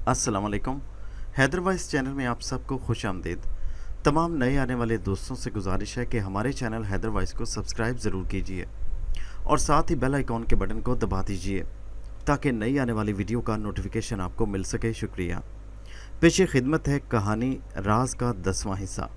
अस्सलाम वालेकुम। Haider vice channel में आप सबको खुश आमदीद। तमाम नए आने वाले दोस्तों से गुजारिश है कि हमारे चैनल हैदर वाइस को सब्सक्राइब ज़रूर कीजिए और साथ ही बेल आइकॉन के बटन को दबा दीजिए ताकि नई आने वाली वीडियो का नोटिफिकेशन आपको मिल सके। शुक्रिया। पेशे खिदमत है कहानी राज का 10वां हिस्सा।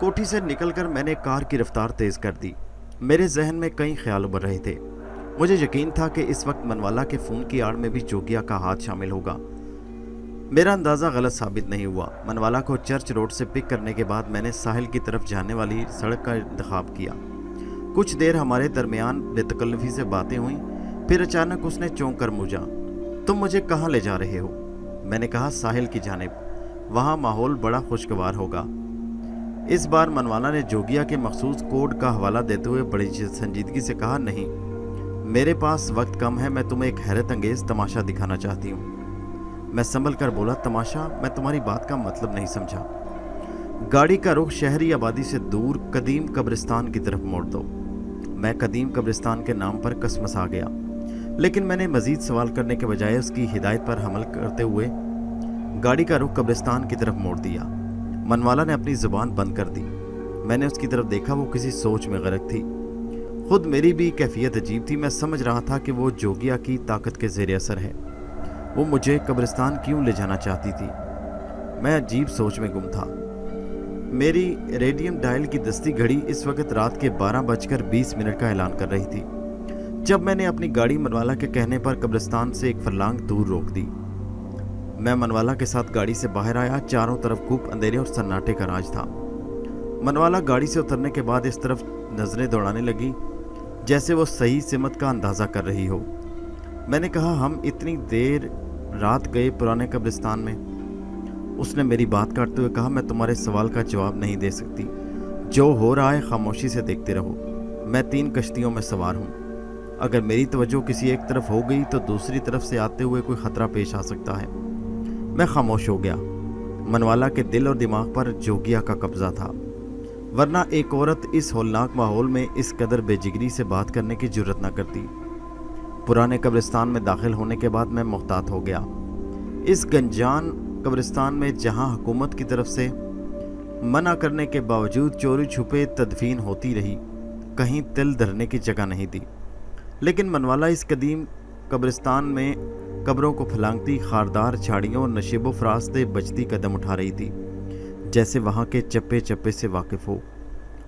कोठी से निकलकर मैंने कार की रफ्तार तेज़ कर दी। मेरे जहन में कई ख्याल उभर रहे थे। मुझे यकीन था कि इस वक्त मनवाला के फ़ोन की आड़ में भी जोगिया का हाथ शामिल होगा। मेरा अंदाज़ा गलत साबित नहीं हुआ। मनवाला को चर्च रोड से पिक करने के बाद मैंने साहिल की तरफ जाने वाली सड़क का इंतखाब किया। कुछ देर हमारे दरमियान बेतकल्लफ़ी से बातें हुई, फिर अचानक उसने चौंक कर मूझा। तुम मुझे कहाँ ले जा रहे हो? मैंने कहा, साहिल की जानिब, वहाँ माहौल बड़ा खुशगवार होगा। इस बार मनवाला ने जोगिया के मखसूस कोड का हवाला देते हुए बड़ी संजीदगी से कहा, नहीं, मेरे पास वक्त कम है, मैं तुम्हें एक हैरत अंगेज़ तमाशा दिखाना चाहती हूँ। मैं संभल कर बोला, तमाशा? मैं तुम्हारी बात का मतलब नहीं समझा। गाड़ी का रुख शहरी आबादी से दूर कदीम कब्रिस्तान की तरफ मोड़ दो। मैं कदीम कब्रिस्तान के नाम पर कसमसा गया, लेकिन मैंने मजीद सवाल करने के बजाय उसकी हिदायत पर अमल करते हुए गाड़ी का रुख कब्रिस्तान की तरफ मोड़ दिया। मनवाला ने अपनी ज़ुबान बंद कर दी। मैंने उसकी तरफ देखा, वो किसी सोच में गर्क थी। खुद मेरी भी कैफियत अजीब थी। मैं समझ रहा था कि वो जोगिया की ताकत के ज़ेर असर है। वो मुझे कब्रिस्तान क्यों ले जाना चाहती थी? मैं अजीब सोच में गुम था। मेरी रेडियम डायल की दस्ती घड़ी इस वक्त रात के 12:20 का ऐलान कर रही थी जब मैंने अपनी गाड़ी मनवाला के कहने पर कब्रिस्तान से एक फरलांग दूर रोक दी। मैं मनवाला के साथ गाड़ी से बाहर आया। चारों तरफ खूब अंधेरे और सन्नाटे का राज था। मनवाला गाड़ी से उतरने के बाद इस तरफ नजरें दौड़ाने लगी जैसे वो सही सिमत का अंदाज़ा कर रही हो। मैंने कहा, हम इतनी देर रात गए पुराने कब्रिस्तान में? उसने मेरी बात काटते हुए कहा, मैं तुम्हारे सवाल का जवाब नहीं दे सकती। जो हो रहा है खामोशी से देखते रहो। मैं 3 कश्तियों में सवार हूँ। अगर मेरी तवज्जो किसी एक तरफ हो गई तो दूसरी तरफ से आते हुए कोई ख़तरा पेश आ सकता है। मैं खामोश हो गया। मनवाला के दिल और दिमाग पर जोगिया का कब्जा था, वरना एक औरत इस होलनाक माहौल में इस कदर बेजिगरी से बात करने की जुर्रत न करती। पुराने कब्रिस्तान में दाखिल होने के बाद मैं मुहतात हो गया। इस गंजान कब्रिस्तान में जहां हुकूमत की तरफ से मना करने के बावजूद चोरी छुपे तदफीन होती रही, कहीं तिल धरने की जगह नहीं थी। लेकिन मनवाला इस कदीम कब्रिस्तान में कब्रों को फलांगती खारदार झाड़ियों और नशीबो फरास्ते बचती कदम उठा रही थी, जैसे वहाँ के चप्पे चप्पे से वाकिफ हो।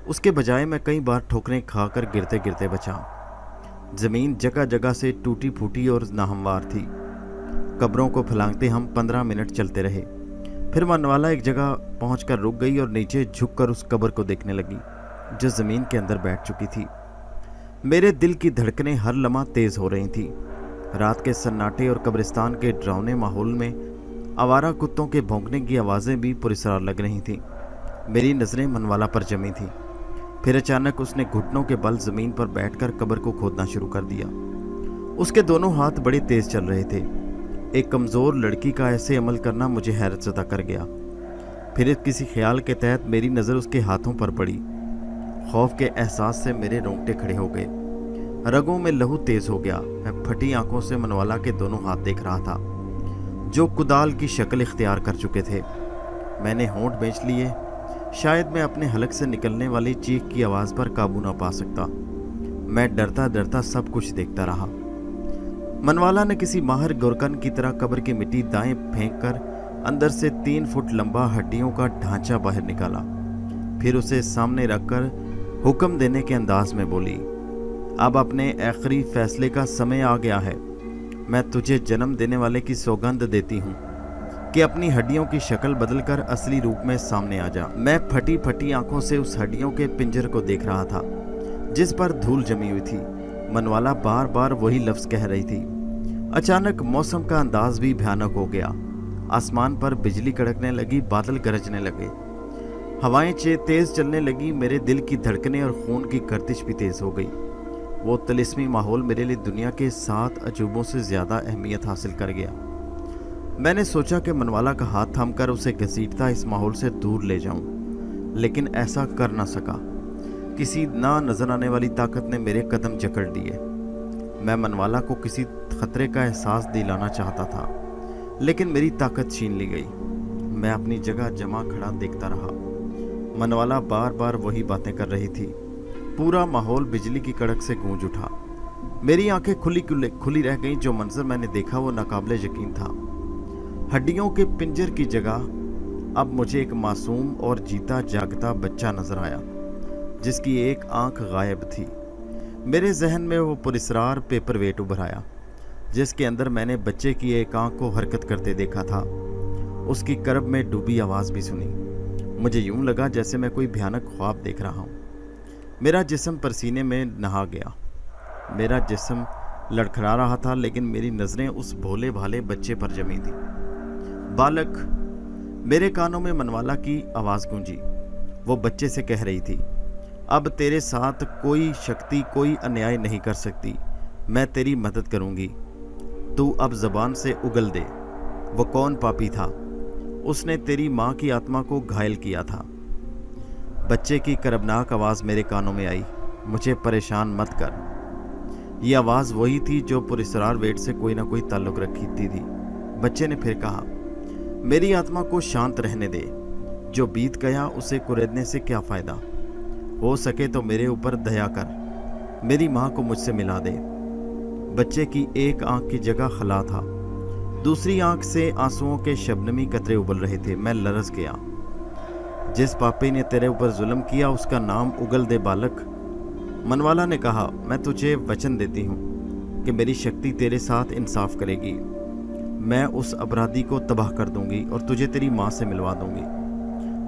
उसके बजाय मैं कई बार ठोकरें खाकर गिरते गिरते बचा। ज़मीन जगह जगह से टूटी फूटी और नाहमवार थी। कब्रों को फलांगते हम 15 मिनट चलते रहे। फिर मनवाला एक जगह पहुंचकर रुक गई और नीचे झुककर उस कब्र को देखने लगी जो ज़मीन के अंदर बैठ चुकी थी। मेरे दिल की धड़कनें हर लम्हा तेज़ हो रही थीं। रात के सन्नाटे और कब्रिस्तान के डरावने माहौल में आवारा कुत्तों के भौंकने की आवाज़ें भी पुरस्कार लग रही थीं। मेरी नज़रें मनवाला पर जमी थीं। फिर अचानक उसने घुटनों के बल ज़मीन पर बैठकर कब्र को खोदना शुरू कर दिया। उसके दोनों हाथ बड़े तेज़ चल रहे थे। एक कमज़ोर लड़की का ऐसे अमल करना मुझे हैरतज़दा कर गया। फिर किसी ख्याल के तहत मेरी नज़र उसके हाथों पर पड़ी। खौफ के एहसास से मेरे रोंगटे खड़े हो गए। रगों में लहू तेज हो गया। मैं फटी आंखों से मनवाला के दोनों हाथ देख रहा था जो कुदाल की शक्ल इख्तियार कर चुके थे। मैंने होंठ बेंच लिए। शायद मैं अपने हलक से निकलने वाली चीख की आवाज़ पर काबू ना पा सकता। मैं डरता डरता सब कुछ देखता रहा। मनवाला ने किसी माहिर गोरकन की तरह कब्र की मिट्टी दाएं फेंक कर अंदर से 3 फुट लंबा हड्डियों का ढांचा बाहर निकाला। फिर उसे सामने रखकर हुक्म देने के अंदाज में बोली, अब अपने आखिरी फैसले का समय आ गया है। मैं तुझे जन्म देने वाले की सौगंध देती हूँ कि अपनी हड्डियों की शक्ल बदलकर असली रूप में सामने आ जा। मैं फटी फटी आंखों से उस हड्डियों के पिंजर को देख रहा था जिस पर धूल जमी हुई थी। मनवाला बार बार वही लफ्ज़ कह रही थी। अचानक मौसम का अंदाज भी भयानक हो गया। आसमान पर बिजली कड़कने लगी, बादल गरजने लगे, हवाएं तेज़ चलने लगी। मेरे दिल की धड़कनें और खून की गर्दिश भी तेज़ हो गई। वो तिलिस्मी माहौल मेरे लिए दुनिया के 7 अजूबों से ज़्यादा अहमियत हासिल कर गया। میں نے سوچا کہ منوالا کا ہاتھ تھام کر اسے گھسیٹتا اس ماحول سے دور لے جاؤں، لیکن ایسا کر نہ سکا۔ کسی نہ نظر آنے والی طاقت نے میرے قدم جکڑ دیے۔ میں منوالا کو کسی خطرے کا احساس دلانا چاہتا تھا، لیکن میری طاقت چھین لی گئی۔ میں اپنی جگہ جمع کھڑا دیکھتا رہا۔ منوالا بار بار وہی باتیں کر رہی تھی۔ پورا ماحول بجلی کی کڑک سے گونج اٹھا۔ میری آنکھیں کھلی رہ گئیں۔ جو منظر میں نے دیکھا وہ ناقابل یقین تھا۔ ہڈیوں کے پنجر کی جگہ اب مجھے ایک معصوم اور جیتا جاگتا بچہ نظر آیا، جس کی ایک آنکھ غائب تھی۔ میرے ذہن میں وہ پراسرار پیپر ویٹ ابھر آیا، جس کے اندر میں نے بچے کی ایک آنکھ کو حرکت کرتے دیکھا تھا۔ اس کی کرب میں ڈوبی آواز بھی سنی۔ مجھے یوں لگا جیسے میں کوئی بھیانک خواب دیکھ رہا ہوں۔ میرا جسم پسینے میں نہا گیا۔ میرا جسم لڑکھڑا رہا تھا، لیکن میری نظریں اس بھولے بھالے بچے پر جمی تھیں۔ بالک! میرے کانوں میں منوالا کی آواز گونجی۔ وہ بچے سے کہہ رہی تھی، اب تیرے ساتھ کوئی شکتی کوئی انیائے نہیں کر سکتی۔ میں تیری مدد کروں گی۔ تو اب زبان سے اگل دے۔ وہ کون پاپی تھا؟ اس نے تیری ماں کی آتما کو گھائل کیا تھا۔ بچے کی کربناک آواز میرے کانوں میں آئی، مجھے پریشان مت کر۔ یہ آواز وہی تھی جو پراسرار ویٹ سے کوئی نہ کوئی تعلق رکھتی تھی۔ بچے نے پھر کہا، میری آتما کو شانت رہنے دے۔ جو بیت گیا اسے کریدنے سے کیا فائدہ؟ ہو سکے تو میرے اوپر دیا کر۔ میری ماں کو مجھ سے ملا دے۔ بچے کی ایک آنکھ کی جگہ خلا تھا، دوسری آنکھ سے آنسوؤں کے شبنمی قطرے ابل رہے تھے۔ میں لرز گیا۔ جس پاپی نے تیرے اوپر ظلم کیا اس کا نام اگل دے بالک۔ منوالا نے کہا، میں تجھے وچن دیتی ہوں کہ میری شکتی تیرے ساتھ انصاف کرے گی۔ میں اس اپرادھی کو تباہ کر دوں گی اور تجھے تیری ماں سے ملوا دوں گی۔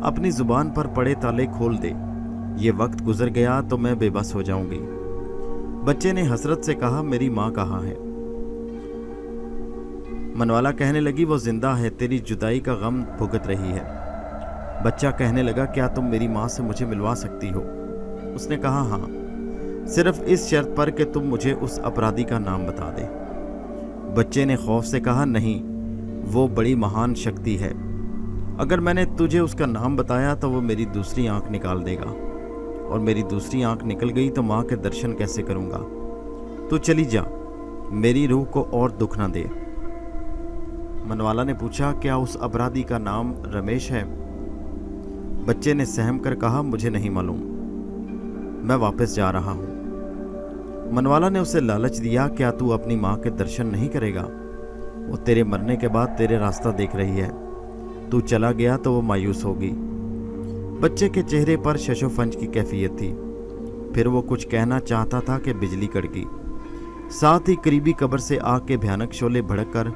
اپنی زبان پر پڑے تالے کھول دے۔ یہ وقت گزر گیا تو میں بے بس ہو جاؤں گی۔ بچے نے حسرت سے کہا، میری ماں کہاں ہے؟ منوالا کہنے لگی، وہ زندہ ہے، تیری جدائی کا غم بھگت رہی ہے۔ بچہ کہنے لگا، کیا تم میری ماں سے مجھے ملوا سکتی ہو؟ اس نے کہا، ہاں، صرف اس شرط پر کہ تم مجھے اس اپرادھی کا نام بتا دے۔ بچے نے خوف سے کہا، نہیں، وہ بڑی مہان شکتی ہے۔ اگر میں نے تجھے اس کا نام بتایا تو وہ میری دوسری آنکھ نکال دے گا، اور میری دوسری آنکھ نکل گئی تو ماں کے درشن کیسے کروں گا؟ تو چلی جا، میری روح کو اور دکھ نہ دے۔ منوالا نے پوچھا، کیا اس اپرادھی کا نام رمیش ہے؟ بچے نے سہم کر کہا، مجھے نہیں معلوم، میں واپس جا رہا ہوں۔ منوالا نے اسے لالچ دیا، کیا تو اپنی ماں کے درشن نہیں کرے گا؟ وہ تیرے مرنے کے بعد تیرے راستہ دیکھ رہی ہے۔ تو چلا گیا تو وہ مایوس ہوگی۔ بچے کے چہرے پر شش و فنج کی کیفیت تھی۔ پھر وہ کچھ کہنا چاہتا تھا کہ بجلی کڑکی۔ ساتھ ہی قریبی قبر سے آگ کے بھیانک شعلے بھڑک کر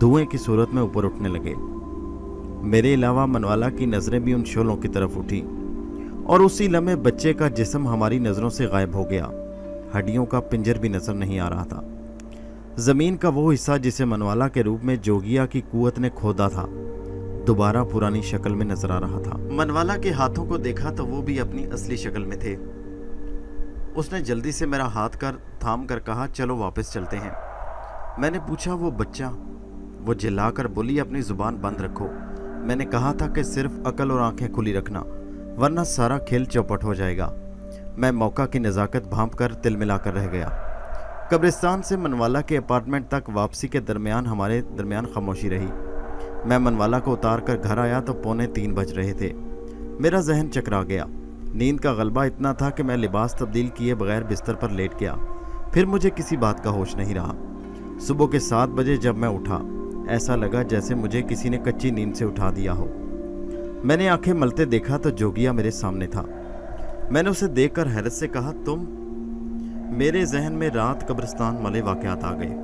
دھوئیں کی صورت میں اوپر اٹھنے لگے۔ میرے علاوہ منوالا کی نظریں بھی ان شعلوں کی طرف اٹھی، اور اسی لمحے بچے کا جسم ہماری نظروں سے غائب ہو گیا۔ ہڈیوں کا پنجر بھی نظر نہیں آ رہا تھا۔ زمین کا وہ حصہ جسے منوالا کے روپ میں جوگیا کی قوت نے کھودا تھا دوبارہ پرانی شکل میں نظر آ رہا تھا۔ منوالا کے ہاتھوں کو دیکھا تو وہ بھی اپنی اصلی شکل میں تھے۔ اس نے جلدی سے میرا ہاتھ تھام کر کہا، چلو واپس چلتے ہیں۔ میں نے پوچھا، وہ بچہ؟ وہ جلا کر بولی، اپنی زبان بند رکھو۔ میں نے کہا تھا کہ صرف عقل اور آنکھیں کھلی رکھنا، ورنہ سارا کھیل چوپٹ ہو جائے گا۔ میں موقع کی نزاکت بھانپ کر تل ملا کر رہ گیا۔ قبرستان سے منوالا کے اپارٹمنٹ تک واپسی کے درمیان ہمارے درمیان خاموشی رہی۔ میں منوالا کو اتار کر گھر آیا تو 2:45 بج رہے تھے۔ میرا ذہن چکرا گیا۔ نیند کا غلبہ اتنا تھا کہ میں لباس تبدیل کیے بغیر بستر پر لیٹ گیا۔ پھر مجھے کسی بات کا ہوش نہیں رہا۔ صبح کے 7 بجے جب میں اٹھا، ایسا لگا جیسے مجھے کسی نے کچی نیند سے اٹھا دیا ہو۔ میں نے آنکھیں ملتے دیکھا تو جوگیا میرے سامنے تھا۔ میں نے اسے دیکھ کر حیرت سے کہا، تم؟ میرے ذہن میں رات قبرستان والے واقعات آ گئے۔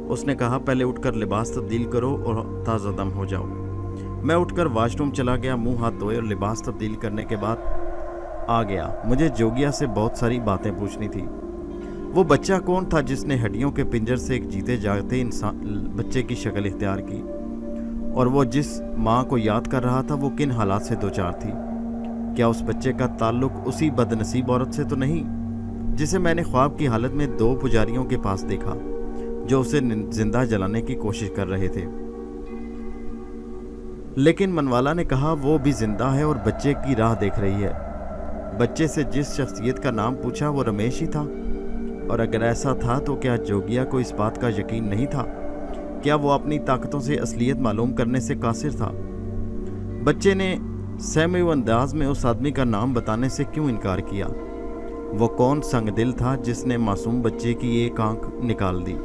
اس نے کہا، پہلے اٹھ کر لباس تبدیل کرو اور تازہ دم ہو جاؤ۔ میں اٹھ کر واش روم چلا گیا، منہ ہاتھ دھوئے اور لباس تبدیل کرنے کے بعد آ گیا۔ مجھے جوگیا سے بہت ساری باتیں پوچھنی تھی۔ وہ بچہ کون تھا جس نے ہڈیوں کے پنجر سے ایک جیتے جاگتے بچے کی شکل اختیار کی؟ اور وہ جس ماں کو یاد کر رہا تھا وہ کن حالات سے دوچار تھی؟ کیا اس بچے کا تعلق اسی بد نصیب عورت سے تو نہیں جسے میں نے خواب کی حالت میں 2 پجاریوں کے پاس دیکھا جو اسے زندہ جلانے کی کوشش کر رہے تھے؟ लेकिन मनवाला ने कहा वो भी जिंदा है और बच्चे की राह देख रही है। बच्चे से जिस शख्सियत का नाम पूछा वो रमेश ही था, और अगर ऐसा था तो क्या जोगिया को इस बात का यकीन नहीं था? क्या वो अपनी ताकतों से असलियत मालूम करने से कासिर था? बच्चे ने सहमे हुए अंदाज में उस आदमी का नाम बताने से क्यों इनकार किया? वो कौन संगदिल था जिसने मासूम बच्चे की एक आंख निकाल दी?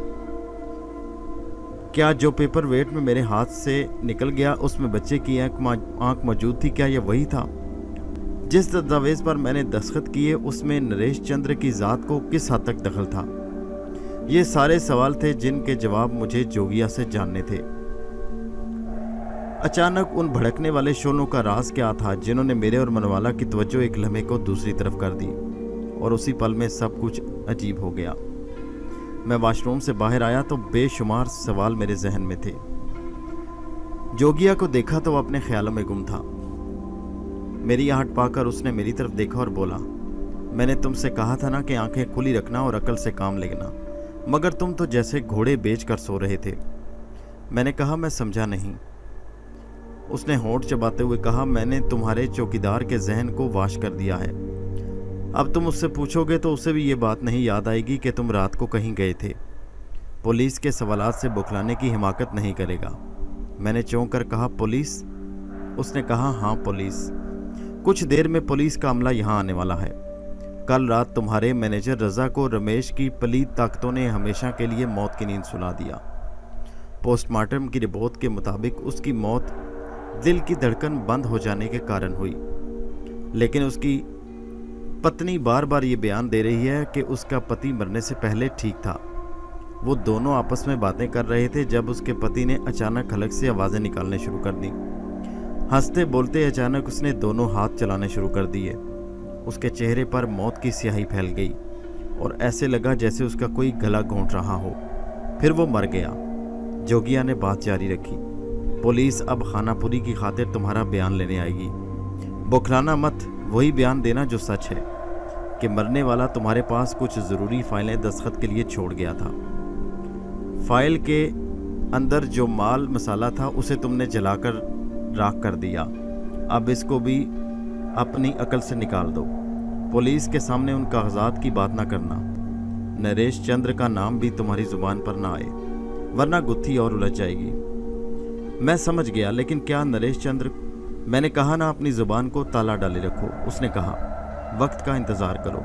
क्या जो पेपर वेट में मेरे हाथ से निकल गया उसमें बच्चे की आंख मौजूद थी? क्या यह वही था? जिस दस्तावेज पर मैंने दस्तखत किए उसमें नरेश चंद्र की ज़ात को किस हद तक दखल था? ये सारे सवाल थे जिनके जवाब मुझे जोगिया से जानने थे। अचानक उन भड़कने वाले शोलों का राज क्या था जिन्होंने मेरे और मनवाला की तवज्जो एक लम्हे को दूसरी तरफ कर दी, और उसी पल में सब कुछ अजीब हो गया। मैं वॉशरूम से बाहर आया तो बेशुमार सवाल मेरे जहन में थे। जोगिया को देखा तो वो अपने ख्यालों में गुम था। मेरी आहट पाकर उसने मेरी तरफ देखा और बोला, मैंने तुमसे कहा था ना कि आंखें खुली रखना और अकल से काम लेना, मगर तुम तो जैसे घोड़े बेच कर सो रहे थे। मैंने कहा, मैं समझा नहीं। उसने होंठ चबाते हुए कहा, मैंने तुम्हारे चौकीदार के जहन को वाश कर दिया है। अब तुम उससे पूछोगे तो उसे भी ये बात नहीं याद आएगी कि तुम रात को कहीं गए थे। पुलिस के सवालात से बुखलाने की हिमाकत नहीं करेगा। मैंने चौंक कर कहा, पुलिस? उसने कहा, हाँ पुलिस। कुछ देर में पुलिस का अमला यहाँ आने वाला है। कल रात तुम्हारे मैनेजर रजा को रमेश की पलीद ताकतों ने हमेशा के लिए मौत की नींद सुला दिया। पोस्टमार्टम की रिपोर्ट के मुताबिक उसकी मौत दिल की धड़कन बंद हो जाने के कारण हुई, लेकिन उसकी पत्नी बार बार ये बयान दे रही है कि उसका पति मरने से पहले ठीक था। वो दोनों आपस में बातें कर रहे थे जब उसके पति ने अचानक हलक से आवाज़ें निकालने शुरू कर दी। हंसते बोलते अचानक उसने दोनों हाथ चलाने शुरू कर दिए। उसके चेहरे पर मौत की स्याही फैल गई और ऐसे लगा जैसे उसका कोई गला घोंट रहा हो। फिर वो मर गया। जोगिया ने बात जारी रखी, पुलिस अब खानापुरी की खातिर तुम्हारा बयान लेने आएगी। बौखलाना मत, वही बयान देना जो सच है कि मरने वाला तुम्हारे पास कुछ ज़रूरी फाइलें दस्तखत के लिए छोड़ गया था। फाइल के अंदर जो माल मसाला था उसे तुमने जलाकर राख कर दिया। अब इसको भी अपनी अकल से निकाल दो। पुलिस के सामने उन कागजात की बात ना करना। नरेश चंद्र का नाम भी तुम्हारी जुबान पर ना आए, वरना गुत्थी और उलझ जाएगी। मैं समझ गया, लेकिन क्या नरेश चंद्र? मैंने कहा ना, अपनी जुबान को ताला डाले रखो। उसने कहा, वक्त का इंतजार करो।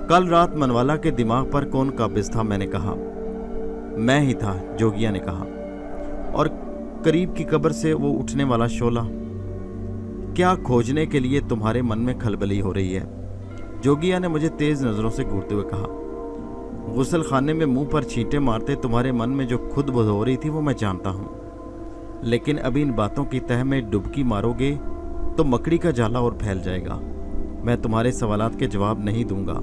कल रात मनवाला के दिमाग पर कौन काबिज था? मैंने कहा, मैं ही था। जोगिया ने कहा, और करीब की कब्र से वो उठने वाला शोला, क्या खोजने के लिए तुम्हारे मन में खलबली हो रही है? जोगिया ने मुझे तेज नजरों से घूरते हुए कहा, गुसल खाने में मुंह पर छींटे मारते तुम्हारे मन में जो खुद बुध हो रही थी वो मैं जानता हूं, लेकिन अभी इन बातों की तह में डुबकी मारोगे तो मकड़ी का जाला और फैल जाएगा। मैं तुम्हारे सवालात के जवाब नहीं दूंगा,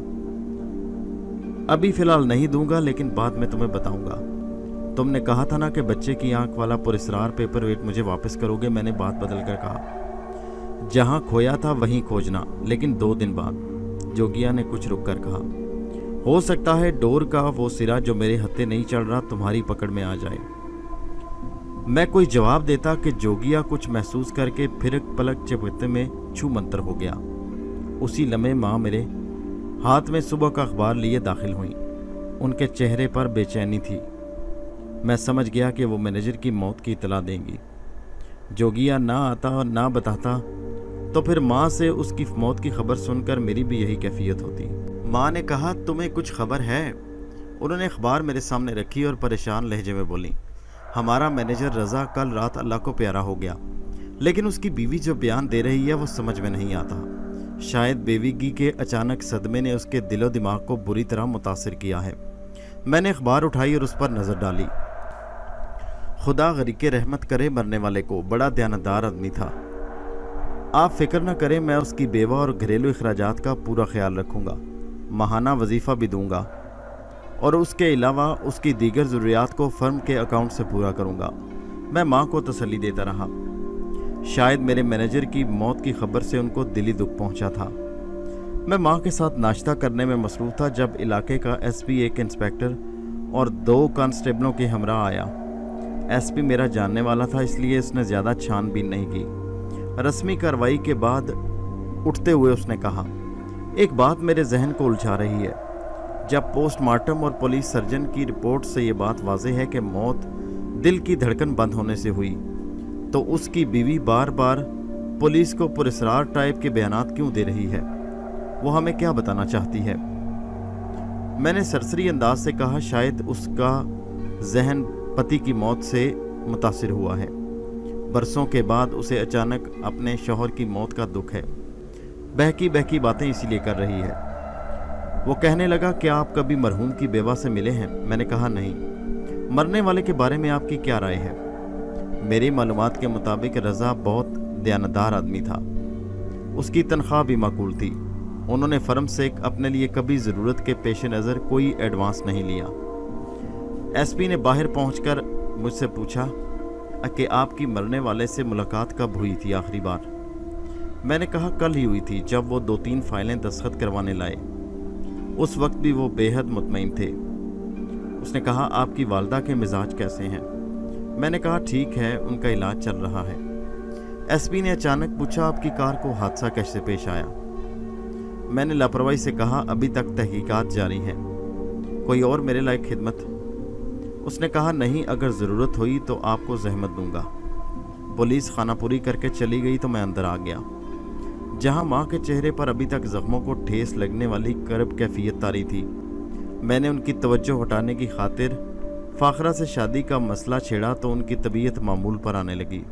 अभी फिलहाल नहीं दूंगा, लेकिन बाद में तुम्हें बताऊंगा। तुमने कहा था ना कि बच्चे की आंख वाला पुरस्कार पेपर वेट मुझे वापस करोगे। मैंने बात बदल कर कहा, जहां खोया था वहीं खोजना, लेकिन 2 दिन बाद। जोगिया ने कुछ रुक कर कहा, हो सकता है डोर का वो सिरा जो मेरे हत्थे नहीं चढ़ रहा तुम्हारी पकड़ में आ जाए। मैं कोई जवाब देता कि जोगिया कुछ महसूस करके फिर पलक झपकते में छू मंतर हो गया। उसी लम्हे माँ मेरे हाथ में सुबह का अखबार लिए दाखिल हुई। उनके चेहरे पर बेचैनी थी। मैं समझ गया कि वो मैनेजर की मौत की इतला देंगी। जोगिया ना आता और ना बताता तो फिर माँ से उसकी मौत की खबर सुनकर मेरी भी यही कैफियत होती। माँ ने कहा, तुम्हें कुछ खबर है? उन्होंने अखबार मेरे सामने रखी और परेशान लहजे में बोली, हमारा मैनेजर रजा कल रात अल्लाह को प्यारा हो गया, लेकिन उसकी बीवी जो बयान दे रही है वो समझ में नहीं आता। शायद बेवीगी के अचानक सदमे ने उसके दिलो दिमाग को बुरी तरह मुतासिर किया है। मैंने अखबार उठाई और उस पर नज़र डाली। खुदा गरीके रहमत करे मरने वाले को, बड़ा दयानतदार आदमी था। आप फिक्र न करें, मैं उसकी बेवा और घरेलू अखराजात का पूरा ख्याल रखूँगा, माहाना वजीफ़ा भी दूँगा और उसके अलावा उसकी दीगर ज़रूरियात को फर्म के अकाउंट से पूरा करूँगा। मैं माँ को तसल्ली देता रहा। शायद मेरे मैनेजर की मौत की खबर से उनको दिली दुख पहुँचा था। मैं माँ के साथ नाश्ता करने में मसरूफ़ था जब इलाके का एसपी एक इंस्पेक्टर और 2 कांस्टेबलों के हमरा आया। एसपी मेरा जानने वाला था, इसलिए उसने ज़्यादा छानबीन नहीं की। रस्मी कार्रवाई के बाद उठते हुए उसने कहा, एक बात मेरे जहन को उलझा रही है। जब पोस्टमार्टम और पुलिस सर्जन की रिपोर्ट से ये बात वाज़ेह है कि मौत दिल की धड़कन बंद होने से हुई, तो उसकी बीवी बार बार पुलिस को पुरस्कार टाइप के बयानात क्यों दे रही है? वो हमें क्या बताना चाहती है? मैंने सरसरी अंदाज से कहा, शायद उसका जहन पति की मौत से मुतासिर हुआ है। बरसों के बाद उसे अचानक अपने शौहर की मौत का दुख है। बहकी बहकी बातें इसीलिए कर रही है। वो कहने लगा, क्या आप कभी मरहूम की बेवा से मिले हैं? मैंने कहा, नहीं। मरने वाले के बारे में आपकी क्या राय है? मेरी मालूमात के मुताबिक रज़ा बहुत दयानतदार आदमी था। उसकी तनख्वाह भी माकूल थी। उन्होंने फर्म से अपने लिए कभी ज़रूरत के पेश नज़र कोई एडवांस नहीं लिया। एसपी ने बाहर पहुंचकर मुझसे पूछा कि आपकी मरने वाले से मुलाकात कब हुई थी आखिरी बार? मैंने कहा, कल ही हुई थी, जब वो 2-3 फाइलें दस्तखत करवाने लाए। उस वक्त भी वो बेहद मुतमईन थे। उसने कहा, आपकी वालदा के मिजाज कैसे हैं? मैंने कहा, ठीक है, उनका इलाज चल रहा है। एसपी ने अचानक पूछा, आपकी कार को हादसा कैसे पेश आया? मैंने लापरवाही से कहा, अभी तक तहकीकात जारी हैं, कोई और मेरे लायक खिदमत? उसने कहा, नहीं, अगर ज़रूरत हुई तो आपको जहमत दूंगा। पुलिस खानापुरी करके चली गई तो मैं अंदर आ गया, जहां माँ के चेहरे पर अभी तक जख्मों को ठेस लगने वाली करब कैफियत तारी थी। मैंने उनकी तवज्जो हटाने की खातिर फाखरा से शादी का मसला छेड़ा तो उनकी तबीयत मामूल पर आने लगी।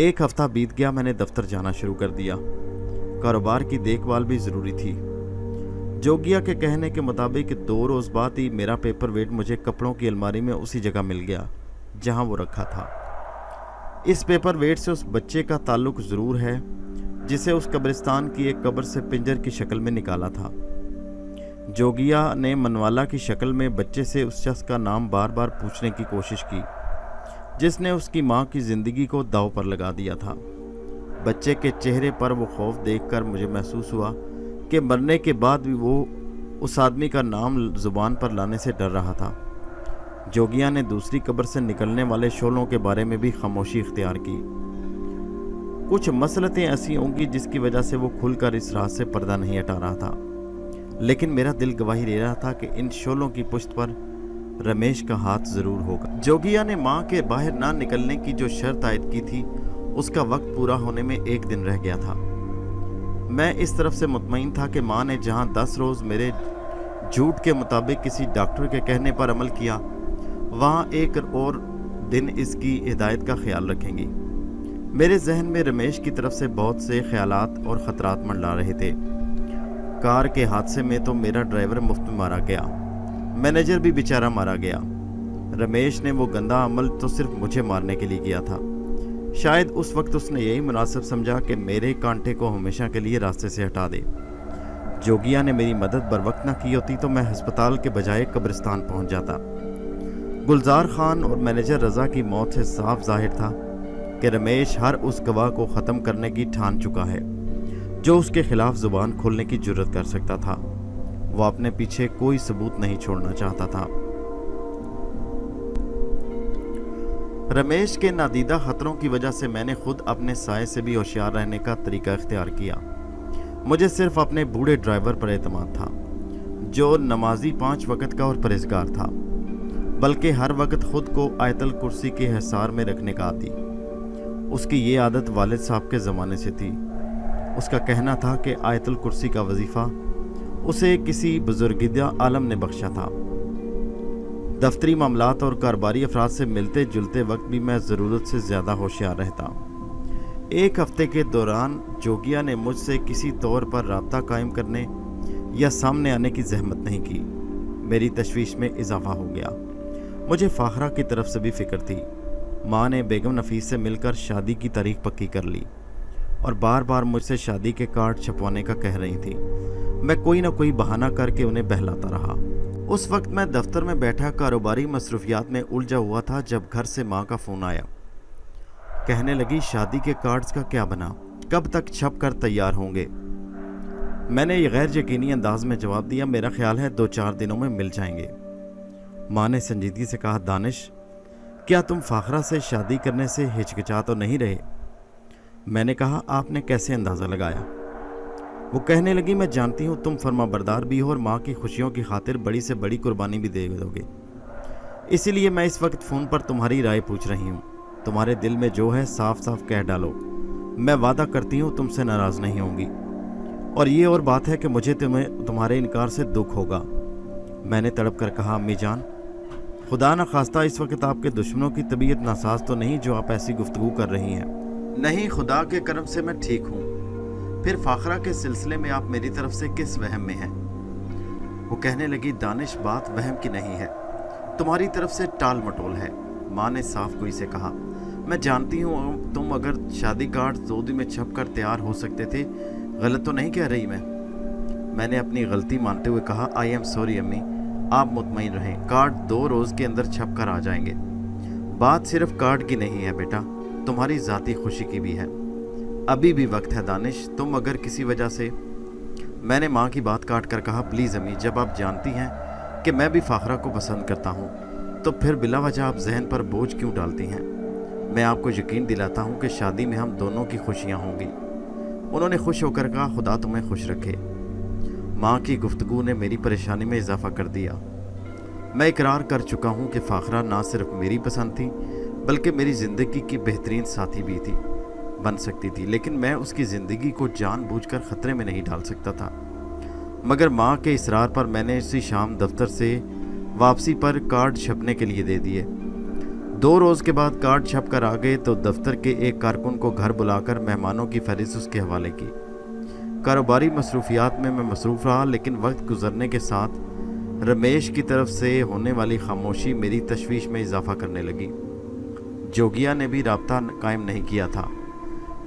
एक हफ्ता बीत गया, मैंने दफ्तर जाना शुरू कर दिया। कारोबार की देखभाल भी ज़रूरी थी। जोगिया के कहने के मुताबिक 2 रोज़ बाद ही मेरा पेपर वेट मुझे कपड़ों की अलमारी में उसी जगह मिल गया जहां वो रखा था। इस पेपर वेट से उस बच्चे का ताल्लुक ज़रूर है जिसे उस कब्रिस्तान की एक कब्र से पिंजर की शक्ल में निकाला था। जोगिया ने मनवाला की शक्ल में बच्चे से उस शख्स का नाम बार बार पूछने की कोशिश की जिसने उसकी माँ की ज़िंदगी को दांव पर लगा दिया था। बच्चे के चेहरे पर वो खौफ देखकर मुझे महसूस हुआ कि मरने के बाद भी वो उस आदमी का नाम ज़ुबान पर लाने से डर रहा था। जोगिया ने दूसरी कब्र से निकलने वाले शोलों के बारे में भी खामोशी इख्तियार की। कुछ मसलतें ऐसी होंगी जिसकी वजह से वो खुलकर इस रात से पर्दा नहीं हटा रहा था, लेकिन मेरा दिल गवाही दे रहा था कि इन शोलों की पुश्त पर रमेश का हाथ ज़रूर होगा। जोगिया ने माँ के बाहर ना निकलने की जो शर्त आयद की थी, उसका वक्त पूरा होने में 1 दिन रह गया था। मैं इस तरफ से मुतमईन था कि माँ ने जहाँ 10 रोज़ मेरे झूठ के मुताबिक किसी डॉक्टर के कहने पर अमल किया, वहाँ एक और दिन इसकी हिदायत का ख्याल रखेंगी। मेरे जहन में रमेश की तरफ से बहुत से ख्यालात और ख़तरात मंडरा रहे थे। कार के हादसे में तो मेरा ड्राइवर मुफ्त में मारा गया, मैनेजर भी बेचारा मारा गया। रमेश ने वो गंदा अमल तो सिर्फ मुझे मारने के लिए किया था। शायद उस वक्त उसने यही मुनासिब समझा कि मेरे कांटे को हमेशा के लिए रास्ते से हटा दे। जोगिया ने मेरी मदद बर वक्त न की होती तो मैं हस्पताल के बजाय कब्रिस्तान पहुंच जाता। गुलजार खान और मैनेजर रज़ा की मौत से साफ जाहिर था कि रमेश हर उस गवाह को ख़त्म करने की ठान चुका है जो उसके खिलाफ ज़ुबान खोलने की जुर्रत कर सकता था। वह अपने पीछे कोई सबूत नहीं छोड़ना चाहता था। रमेश के नादीदा खतरों की वजह से मैंने खुद अपने साये से भी होशियार रहने का तरीका इख्तियार किया। मुझे सिर्फ अपने बूढ़े ड्राइवर पर एतमाद था जो नमाजी 5 वक्त का और परहेजगार था, बल्कि हर वक्त खुद को आयतल कुर्सी के हिसार में रखने का आदी। उसकी ये आदत वालिद साहब के ज़माने से थी। उसका कहना था कि आयतल कुर्सी का वजीफ़ा उसे किसी बुजुर्गिदा आलम ने बख्शा था। दफ्तरी मामलात और कारोबारी अफराद से मिलते जुलते वक्त भी मैं ज़रूरत से ज़्यादा होशियार रहता। 1 हफ्ते के दौरान जोगिया ने मुझसे किसी तौर पर राब्ता कायम करने या सामने आने की जहमत नहीं की। मेरी तशवीश में इजाफा हो गया। मुझे फाखरा की तरफ से भी फ़िक्र थी। माँ ने बेगम नफीस से मिलकर शादी की तारीख पक्की कर ली और बार बार मुझसे शादी के कार्ड छपवाने का कह रही थी। मैं कोई ना कोई बहाना करके उन्हें बहलाता रहा। उस वक्त मैं दफ्तर में बैठा कारोबारी मसरूफियात में उलझा हुआ था जब घर से माँ का फ़ोन आया। कहने लगी, शादी के कार्ड्स का क्या बना, कब तक छप कर तैयार होंगे? मैंने ये गैर यकीनी अंदाज में जवाब दिया, मेरा ख्याल है 2-4 दिनों में मिल जाएंगे। माँ ने संजीदगी से कहा, दानिश, क्या तुम फाखरा से शादी करने से हिचकिचा तो नहीं रहे? मैंने कहा, आपने कैसे अंदाज़ा लगाया? वो कहने लगी, मैं जानती हूँ तुम फर्माबरदार भी हो और माँ की खुशियों की खातिर बड़ी से बड़ी कुर्बानी भी दे दोगे। इसीलिए मैं इस वक्त फ़ोन पर तुम्हारी राय पूछ रही हूँ। तुम्हारे दिल में जो है साफ साफ कह डालो। मैं वादा करती हूँ तुमसे नाराज़ नहीं होंगी। और ये और बात है कि मुझे तुम्हारे इनकार से दुख होगा। मैंने तड़प कर कहा, अम्मी जान, खुदा न खास्ता इस वक्त आपके दुश्मनों की तबीयत नासाज तो नहीं जो आप ऐसी गुफ्तगू कर रही हैं? नहीं, खुदा के करम से मैं ठीक हूँ। फिर फाखरा के सिलसिले में आप मेरी तरफ से किस वहम में हैं? वो कहने लगी, दानिश, बात वहम की नहीं है, तुम्हारी तरफ से टाल मटोल है। माँ ने साफ गोई से कहा, मैं जानती हूँ तुम अगर शादी कार्ड 2 दिन में छप कर तैयार हो सकते थे। गलत तो नहीं कह रही मैं? मैंने अपनी गलती मानते हुए कहा, आई एम सॉरी अम्मी, आप मुतमईन रहें, कार्ड 2 रोज़ के अंदर छप कर आ जाएंगे। बात सिर्फ कार्ड की नहीं है बेटा, तुम्हारी ज़ाती खुशी की भी है। अभी भी वक्त है दानिश, तुम अगर किसी वजह से। मैंने माँ की बात काट कर कहा, प्लीज़ अम्मी, जब आप जानती हैं कि मैं भी फाखरा को पसंद करता हूँ तो फिर बिला वजह आप जहन पर बोझ क्यों डालती हैं? मैं आपको यकीन दिलाता हूँ कि शादी में हम दोनों की खुशियाँ होंगी। उन्होंने खुश होकर कहा, खुदा तुम्हें खुश रखे। माँ की गुफ्तगू ने मेरी परेशानी में इजाफा कर दिया। मैं इकरार कर चुका हूँ कि फाखरा ना सिर्फ मेरी पसंद थी बल्कि मेरी ज़िंदगी की बेहतरीन साथी भी थी, बन सकती थी, लेकिन मैं उसकी ज़िंदगी को जानबूझकर ख़तरे में नहीं डाल सकता था। मगर माँ के इसरार पर मैंने उसी शाम दफ्तर से वापसी पर कार्ड छपने के लिए दे दिए। 2 रोज़ के बाद कार्ड छप कर आ गए तो दफ्तर के एक कारकुन को घर बुलाकर मेहमानों की फहरिस्त उसके हवाले की। कारोबारी मसरूफियात में मैं मसरूफ़ रहा, लेकिन वक्त गुजरने के साथ रमेश की तरफ से होने वाली खामोशी मेरी तशवीश में इजाफा करने लगी। जोगिया ने भी राब्ता कायम नहीं किया था।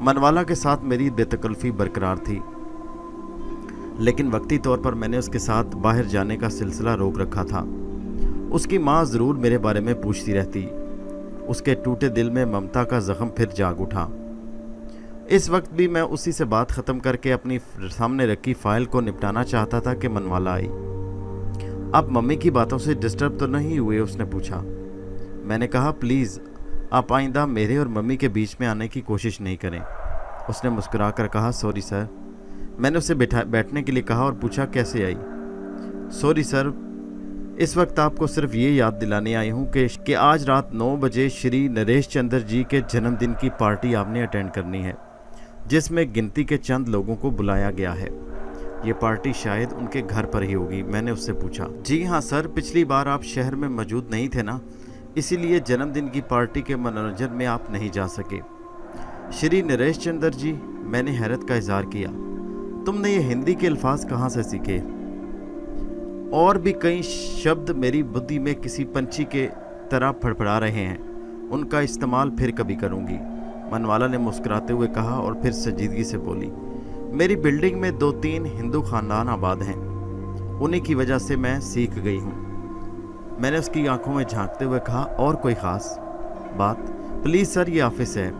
मनवाला के साथ मेरी बेतकल्फ़ी बरकरार थी, लेकिन वक्ती तौर पर मैंने उसके साथ बाहर जाने का सिलसिला रोक रखा था। उसकी माँ ज़रूर मेरे बारे में पूछती रहती। उसके टूटे दिल में ममता का ज़ख्म फिर जाग उठा। इस वक्त भी मैं उसी से बात ख़त्म करके अपनी सामने रखी फ़ाइल को निपटाना चाहता था कि मनवाला आई। आप मम्मी की बातों से डिस्टर्ब तो नहीं हुए? उसने पूछा। मैंने कहा, प्लीज़ आप आइंदा मेरे और मम्मी के बीच में आने की कोशिश नहीं करें। उसने मुस्कुरा कर कहा, सॉरी सर। मैंने उसे बैठने के लिए कहा और पूछा, कैसे आई? सॉरी सर, इस वक्त आपको सिर्फ ये याद दिलाने आई हूँ कि आज रात 9 बजे श्री नरेश चंद्र जी के जन्मदिन की पार्टी आपने अटेंड करनी है, जिसमें गिनती के चंद लोगों को बुलाया गया है। ये पार्टी शायद उनके घर पर ही होगी। मैंने उससे पूछा, जी हाँ सर, पिछली बार आप शहर में मौजूद नहीं थे ना, इसीलिए जन्मदिन की पार्टी के मनोरंजन में आप नहीं जा सके। श्री नरेश चंद्र जी, मैंने हैरत का इजहार किया, तुमने ये हिंदी के अल्फाज कहाँ से सीखे? और भी कई शब्द मेरी बुद्धि में किसी पंछी के तरह फड़फड़ा रहे हैं, उनका इस्तेमाल फिर कभी करूँगी। मनवाला ने मुस्कुराते हुए कहा और फिर संजीदगी से बोली, मेरी बिल्डिंग में 2-3 हिंदू ख़ानदान आबाद हैं, उन्हीं की वजह से मैं सीख गई हूँ। मैंने उसकी आंखों में झांकते हुए कहा, और कोई ख़ास बात? प्लीज़ सर, ये ऑफिस है।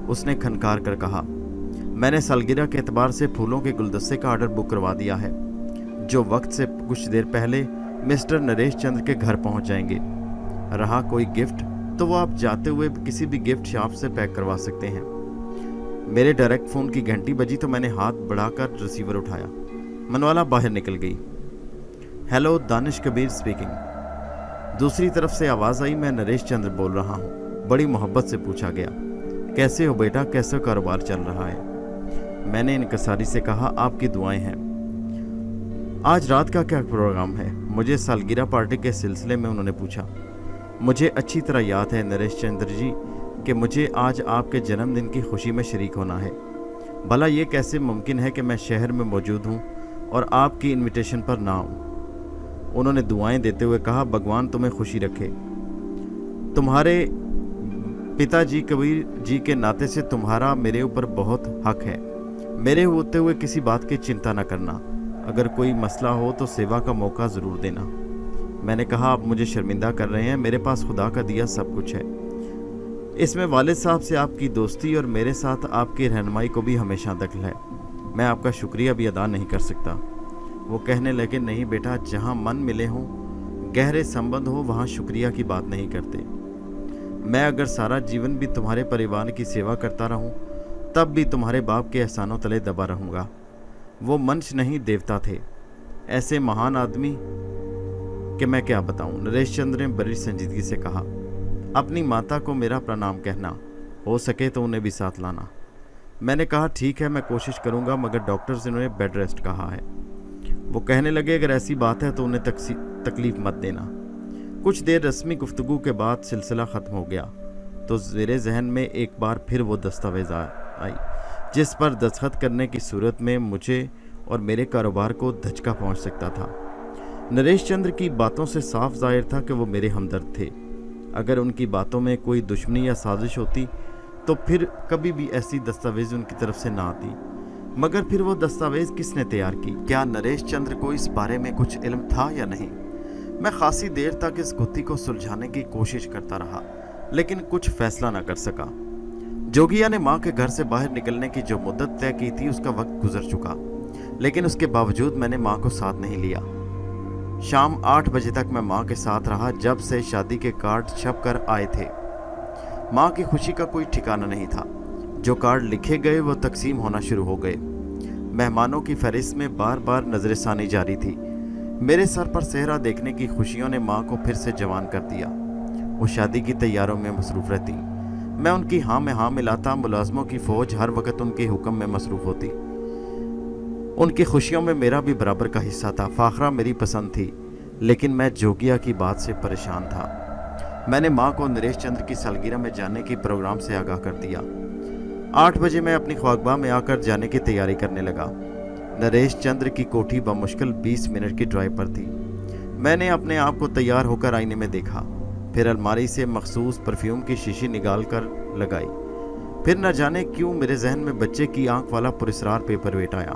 उसने खनकार कर कहा, मैंने सालगिरह के एतबार से फूलों के गुलदस्ते का ऑर्डर बुक करवा दिया है, जो वक्त से कुछ देर पहले मिस्टर नरेश चंद्र के घर पहुंच जाएंगे। रहा कोई गिफ्ट तो वो आप जाते हुए किसी भी गिफ्ट शॉप से पैक करवा सकते हैं। मेरे डायरेक्ट फ़ोन की घंटी बजी तो मैंने हाथ बढ़ाकर रिसीवर उठाया। मनवाला बाहर निकल गई। Hello, Danish Kabir speaking. दूसरी तरफ से आवाज़ आई, मैं नरेश चंद्र बोल रहा हूँ। बड़ी मोहब्बत से पूछा गया, कैसे हो बेटा, कैसे कारोबार चल रहा है? मैंने इनकसारी से कहा, आपकी दुआएं हैं। आज रात का क्या प्रोग्राम है? मुझे सालगिरह पार्टी के सिलसिले में उन्होंने पूछा। मुझे अच्छी तरह याद है नरेश चंद्र जी कि मुझे आज आपके जन्मदिन की खुशी में शरीक होना है। भला ये कैसे मुमकिन है कि मैं शहर में मौजूद हूँ और आपकी इनविटेशन पर ना आऊँ? उन्होंने दुआएं देते हुए कहा, भगवान तुम्हें खुशी रखे। तुम्हारे पिताजी कबीर जी के नाते से तुम्हारा मेरे ऊपर बहुत हक है। मेरे होते हुए किसी बात की चिंता न करना। अगर कोई मसला हो तो सेवा का मौका ज़रूर देना। मैंने कहा, आप मुझे शर्मिंदा कर रहे हैं, मेरे पास खुदा का दिया सब कुछ है। इसमें वालिद साहब से आपकी दोस्ती और मेरे साथ आपकी रहनुमाई को भी हमेशा दखल है। मैं आपका शुक्रिया भी अदा नहीं कर सकता। वो कहने लगे, नहीं बेटा, जहाँ मन मिले हों, गहरे संबंध हो, वहाँ शुक्रिया की बात नहीं करते। मैं अगर सारा जीवन भी तुम्हारे परिवार की सेवा करता रहूं, तब भी तुम्हारे बाप के एहसानों तले दबा रहूँगा। वो मनुष्य नहीं देवता थे, ऐसे महान आदमी कि मैं क्या बताऊं। नरेश चंद्र ने बड़ी संजीदगी से कहा, अपनी माता को मेरा प्रणाम कहना, हो सके तो उन्हें भी साथ लाना। मैंने कहा ठीक है, मैं कोशिश करूंगा, मगर डॉक्टर्स ने उन्हें बेड रेस्ट कहा है। वो कहने लगे, अगर ऐसी बात है तो उन्हें तकलीफ मत देना। कुछ देर रस्मी गुफ्तगू के बाद सिलसिला ख़त्म हो गया तो मेरे जहन में एक बार फिर वो दस्तावेज़ आई जिस पर दस्तखत करने की सूरत में मुझे और मेरे कारोबार को धचका पहुंच सकता था। नरेश चंद्र की बातों से साफ जाहिर था कि वो मेरे हमदर्द थे। अगर उनकी बातों में कोई दुश्मनी या साजिश होती तो फिर कभी भी ऐसी दस्तावेज उनकी तरफ से ना आती। मगर फिर वो दस्तावेज किसने तैयार की? क्या नरेश चंद्र को इस बारे में कुछ इल्म था या नहीं? मैं खासी देर तक इस गुत्थी को सुलझाने की कोशिश करता रहा, लेकिन कुछ फैसला ना कर सका। जोगिया ने माँ के घर से बाहर निकलने की जो मुद्दत तय की थी उसका वक्त गुजर चुका, लेकिन उसके बावजूद मैंने माँ को साथ नहीं लिया। शाम 8 बजे तक मैं माँ के साथ रहा, जब से शादी के कार्ड छप कर आए थे। माँ की खुशी का कोई ठिकाना नहीं था। जो कार्ड लिखे गए वो तकसीम होना शुरू हो गए। मेहमानों की फहरिस्त में बार बार नजरसानी जारी थी। मेरे सर पर सेहरा देखने की खुशियों ने माँ को फिर से जवान कर दिया। वो शादी की तैयारों में मसरूफ़ रहती, मैं उनकी हाँ में हाँ मिलाता। मुलाजमों की फ़ौज हर वक्त उनके हुक्म में मसरूफ़ होती। उनकी खुशियों में मेरा भी बराबर का हिस्सा था। फाखरा मेरी पसंद थी, लेकिन मैं जोगिया की बात से परेशान था। मैंने माँ को नरेश चंद्र की सालगिरह में जाने की प्रोग्राम से आगाह कर दिया। 8 बजे मैं अपनी ख्वाबगाह में आकर जाने की तैयारी करने लगा। नरेश चंद्र की कोठी बमुश्किल 20 मिनट की ड्राइव पर थी। मैंने अपने आप को तैयार होकर आईने में देखा, फिर अलमारी से मखसूस परफ्यूम की शीशी निकाल कर लगाई। फिर न जाने क्यों मेरे जहन में बच्चे की आंख वाला पुरस्कार पेपर वेट आया।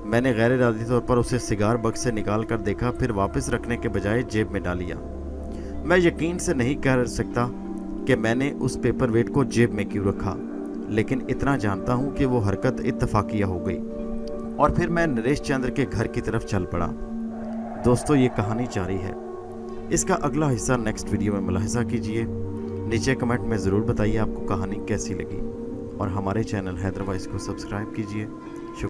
मैंने गैर इरादी तौर पर उसे सिगार बक्स से निकाल कर देखा, फिर वापस रखने के बजाय जेब में डाल लिया। मैं यकीन से नहीं कर सकता कि मैंने उस पेपर वेट को जेब में क्यों रखा, लेकिन इतना जानता हूँ कि वो हरकत इत्तफाकिया हो गई और फिर मैं नरेश चंद्र के घर की तरफ चल पड़ा। दोस्तों, ये कहानी जारी है। इसका अगला हिस्सा नेक्स्ट वीडियो में मुलाहिजा कीजिए। नीचे कमेंट में ज़रूर बताइए आपको कहानी कैसी लगी और हमारे चैनल हैदर वॉइस को सब्सक्राइब कीजिए।